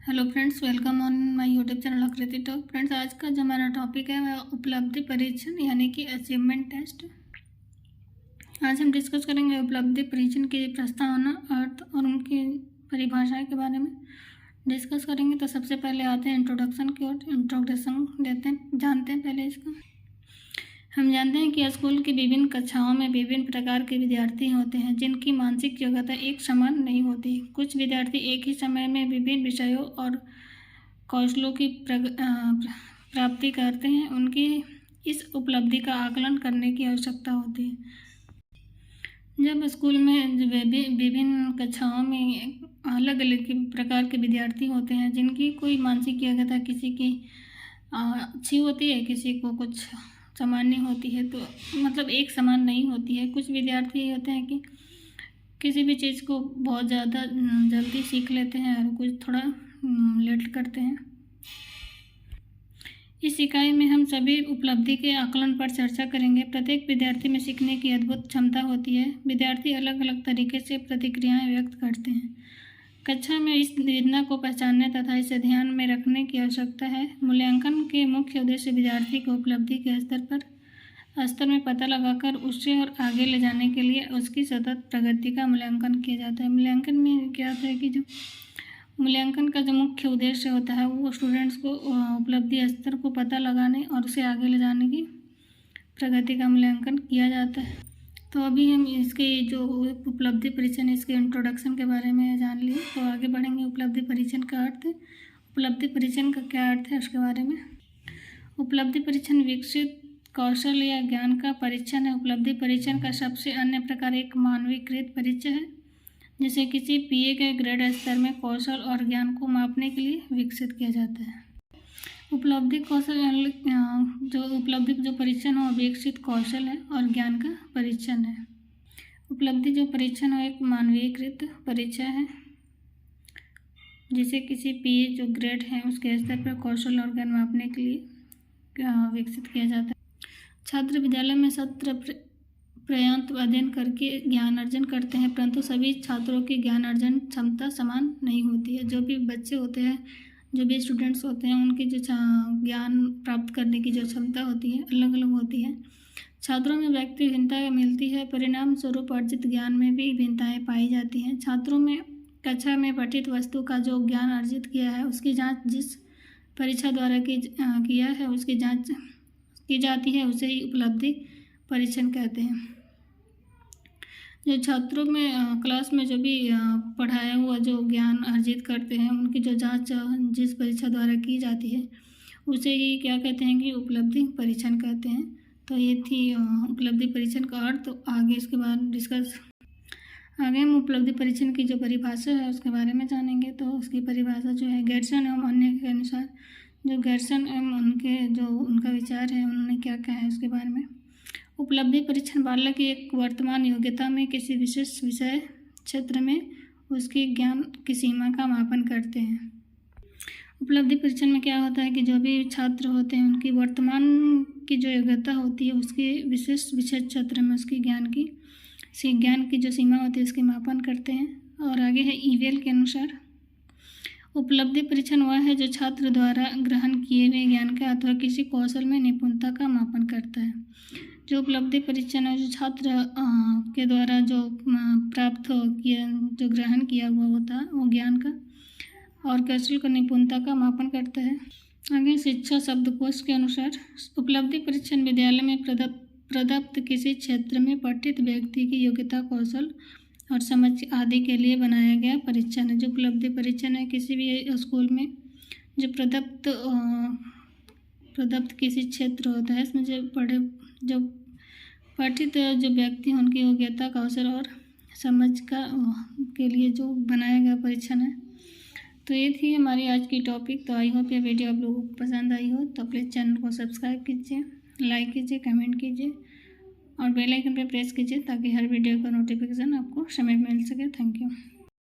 Hello friends, welcome on my YouTube channel आकृति talk. Friends, आज का जो हमारा टॉपिक है वह उपलब्धि परीक्षण यानी कि अचीवमेंट टेस्ट। आज हम डिस्कस करेंगे उपलब्धि परीक्षण की प्रस्तावना, अर्थ और उनकी परिभाषा के बारे में डिस्कस करेंगे। तो सबसे पहले आते हैं इंट्रोडक्शन की ओर। इंट्रोडक्शन जानते हैं पहले इसका। हम जानते हैं कि स्कूल की विभिन्न कक्षाओं में विभिन्न प्रकार के विद्यार्थी होते हैं जिनकी मानसिक योग्यता एक समान नहीं होती। कुछ विद्यार्थी एक ही समय में विभिन्न विषयों और कौशलों की प्राप्ति करते हैं। उनकी इस उपलब्धि का आकलन करने की आवश्यकता होती है। जब स्कूल में विभिन्न कक्षाओं में अलग अलग प्रकार के विद्यार्थी होते हैं जिनकी कोई मानसिक योग्यता किसी की अच्छी होती है, किसी को कुछ सामान्य होती है, तो मतलब एक समान नहीं होती है। कुछ विद्यार्थी होते हैं कि किसी भी चीज़ को बहुत ज़्यादा जल्दी सीख लेते हैं और कुछ थोड़ा लेट करते हैं। इस इकाई में हम सभी उपलब्धि के आकलन पर चर्चा करेंगे। प्रत्येक विद्यार्थी में सीखने की अद्भुत क्षमता होती है। विद्यार्थी अलग अलग तरीके से प्रतिक्रियाएं व्यक्त करते हैं। कक्षा में इस विधना को पहचानने तथा इसे ध्यान में रखने की आवश्यकता है। मूल्यांकन के मुख्य उद्देश्य विद्यार्थी को उपलब्धि के स्तर में पता लगाकर उसे और आगे ले जाने के लिए उसकी सतत प्रगति का मूल्यांकन किया जाता है। मूल्यांकन में क्या होता है कि जो मूल्यांकन का जो मुख्य उद्देश्य होता है वो स्टूडेंट्स को उपलब्धि स्तर को पता लगाने और उसे आगे ले जाने की प्रगति का मूल्यांकन किया जाता है। तो अभी हम इसके जो उपलब्धि परीक्षण, इसके इंट्रोडक्शन के बारे में जान लिए। तो आगे बढ़ेंगे। उपलब्धि परीक्षण का अर्थ, उपलब्धि परीक्षण का क्या अर्थ है उसके बारे में। उपलब्धि परीक्षण विकसित कौशल या ज्ञान का परीक्षण है। उपलब्धि परीक्षण का सबसे अन्य प्रकार एक मानवीकृत परीक्षण है जिसे किसी दिए गए ग्रेड स्तर में कौशल और ज्ञान को मापने के लिए विकसित किया जाता है। उपलब्धि जो परीक्षण हो विकसित कौशल है और ज्ञान का परीक्षण है। उपलब्धि जो परीक्षण हो एक मानवीकृत परीक्षा है जिसे किसी पीए जो ग्रेड है उसके स्तर पर कौशल और ज्ञान मापने के लिए विकसित किया जाता है। छात्र विद्यालय में सत्र पर्यंत अध्ययन करके ज्ञान अर्जन करते हैं, परंतु सभी छात्रों की ज्ञान अर्जन क्षमता समान नहीं होती है। जो भी बच्चे होते हैं, जो भी स्टूडेंट्स होते हैं, उनकी जो ज्ञान प्राप्त करने की जो क्षमता होती है अलग अलग होती है। छात्रों में व्यक्ति भिन्नता मिलती है, परिणाम स्वरूप अर्जित ज्ञान में भी भिन्नताएं पाई जाती हैं। छात्रों में कक्षा में पठित वस्तु का जो ज्ञान अर्जित किया है उसकी जांच जिस परीक्षा द्वारा किया है उसकी जांच की जाती है, उसे ही उपलब्धि परीक्षण कहते हैं। जो छात्रों में क्लास में जो भी पढ़ाया हुआ जो ज्ञान अर्जित करते हैं उनकी जो जांच जिस परीक्षा द्वारा की जाती है उसे ही क्या कहते हैं कि उपलब्धि परीक्षण कहते हैं। तो ये थी उपलब्धि परीक्षण का अर्थ। तो आगे इसके बाद आगे हम उपलब्धि परीक्षण की जो परिभाषा है उसके बारे में जानेंगे। तो उसकी परिभाषा जो है गेरसन एवं अन्य के अनुसार, जो गेरसन एवं उनका विचार है उन्होंने क्या कहा है उसके बारे में। उपलब्धि परीक्षण बालक की एक वर्तमान योग्यता में किसी विशेष विषय क्षेत्र में उसकी ज्ञान की सीमा का मापन करते हैं। उपलब्धि परीक्षण में क्या होता है कि जो भी छात्र होते हैं उनकी वर्तमान की जो योग्यता होती है उसके विशेष विषय क्षेत्र में उसकी ज्ञान की जो सीमा होती है उसकी मापन करते हैं। और आगे है ईवेल के अनुसार उपलब्धि परीक्षण वह है जो छात्र द्वारा ग्रहण किए हुए ज्ञान का अथवा किसी कौशल में निपुणता का मापन करता है। जो उपलब्धि परीक्षण है जो छात्र के द्वारा जो प्राप्त जो ग्रहण किया हुआ होता है वो ज्ञान का और कौशल का निपुणता का मापन करता है। आगे शिक्षा शब्दकोश के अनुसार उपलब्धि परीक्षण विद्यालय में प्रदत्त किसी क्षेत्र में पठित व्यक्ति की योग्यता, कौशल और समझ आदि के लिए बनाया गया परीक्षण है। जो उपलब्धि परीक्षण है किसी भी स्कूल में जो प्रदत्त किसी क्षेत्र होता है इसमें जो पठित जो व्यक्ति हैं उनकी योग्यता, कौशल और समझ के लिए जो बनाया गया परीक्षण है। तो ये थी हमारी आज की टॉपिक। तो आई होप ये वीडियो आप लोगों को पसंद आई हो। तो प्लीज़ चैनल को सब्सक्राइब कीजिए, लाइक कीजिए, कमेंट कीजिए और बेल आइकन पर प्रेस कीजिए ताकि हर वीडियो का नोटिफिकेशन आपको समय पर मिल सके। Thank you.